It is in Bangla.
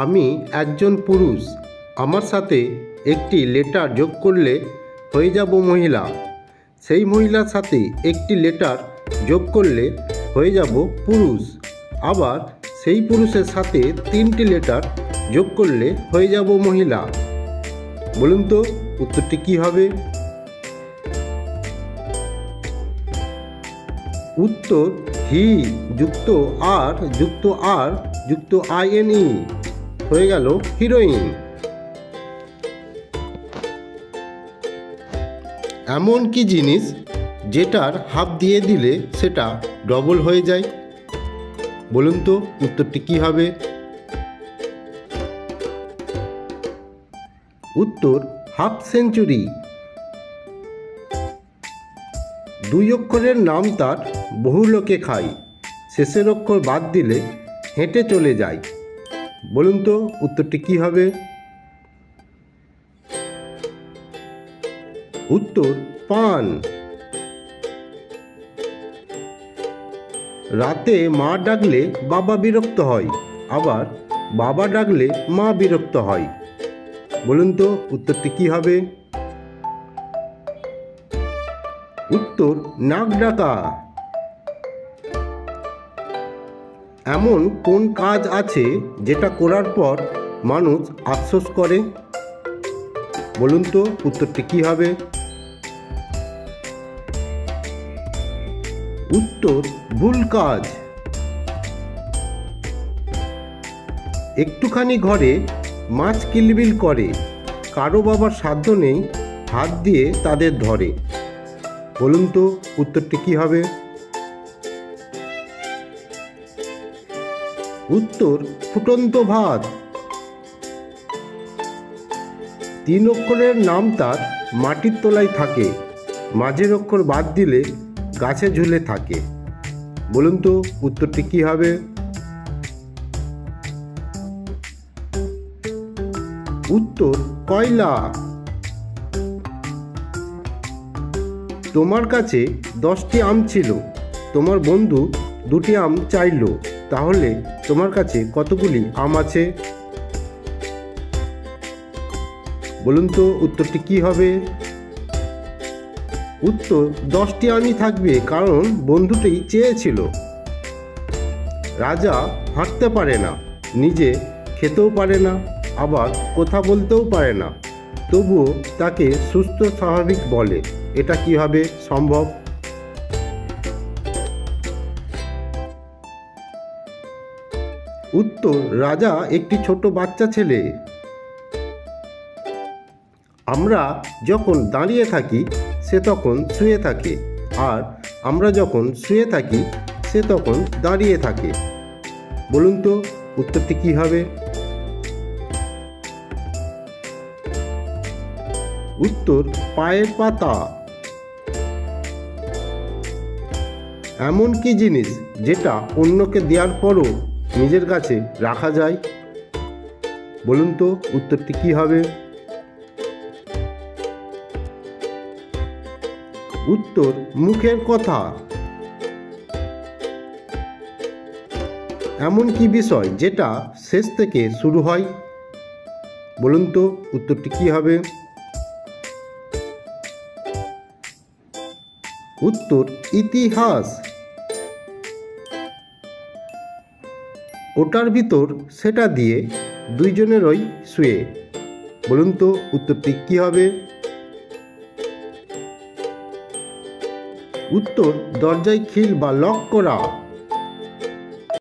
আমি একজন পুরুষ, আমার সাথে একটি লেটার যোগ করলে হয়ে যাব মহিলা। সেই মহিলার সাথে একটি লেটার যোগ করলে হয়ে যাব পুরুষ। আবার সেই পুরুষের সাথে 3টি লেটার যোগ করলে হয়ে যাব মহিলা। বলুন তো উত্তরটি কী হবে? উত্তর হি যুক্ত আর যুক্ত আর যুক্ত INE হয়ে গেল হিরোইন। এমন কি জিনিস যেটার হাফ দিয়ে দিলে সেটা ডবল হয়ে যায়? বলুন তো উত্তরটি কী হবে? উত্তর হাফ সেঞ্চুরি। 2 অক্ষরের নাম তার বহু লোকে খায়, শেষের অক্ষর বাদ দিলে হেঁটে চলে যায়। বলুন তো উত্তরটি কী হবে? উত্তর পান। রাতে মা ডাকলে বাবা বিরক্ত হয়, আবার বাবা ডাকলে মা বিরক্ত হয়। বলুন তো উত্তরটি কী হবে? উত্তর নাক ডাকা। এমন কোন কাজ আছে যেটা করার পর মানুষ আফসোস করে? বলুন তো উত্তরটি কী হবে? উত্তর ভুল কাজ। একটুখানি ঘরে মাছ কিলবিল করে, কারো বাবার সাধ্য নেই হাত দিয়ে তাদের ধরে। বলুন তো উত্তরটি কী হবে? উত্তর ফুটন্ত ভাত। 3 অক্ষরের নাম তার মাটির তলায় থাকে, মাঝের অক্ষর বাদ দিলে গাছে ঝুলে থাকে। বলুন তো উত্তরটি কী হবে? উত্তর কয়লা। তোমার কাছে 10টি আম ছিল, তোমার বন্ধু 2টি আম চাইলো, তাহলে তোমার কাছে কতগুলি আম আছে? বলুন তো উত্তরটি কী হবে? উত্তর 10টি আমই থাকবে, কারণ বন্ধুটি চেয়েছিল। রাজা হাঁটতে পারে না, নিজে খেতেও পারে না, আবার কথা বলতেও পারে না, তবুও তাকে সুস্থ স্বাভাবিক বলে। এটা কিভাবে সম্ভব? উত্তর রাজা একটি ছোট বাচ্চা ছেলে। আমরা যখন দাঁড়িয়ে থাকি সে তখন শুয়ে থাকে, আর আমরা যখন শুয়ে থাকি সে তখন দাঁড়িয়ে থাকে। বলুন তো উত্তরটি কী হবে? উত্তর পায়ের পাতা। এমন কি জিনিস যেটা অন্যকে দেওয়ার পরও নিজের কাছে রাখা যায়? বলুন তো উত্তরটি কী হবে? উত্তর মুখের কথা। এমন কি বিষয় যেটা শেষ থেকে শুরু হয়? বলুন তো উত্তরটি কী হবে? উত্তর ইতিহাস। ওটার ভিতর সেটা দিয়ে দুইজনেরই শুয়ে। বলুন তো উত্তরটি কী হবে? উত্তর দরজায় খিল বা লক করা।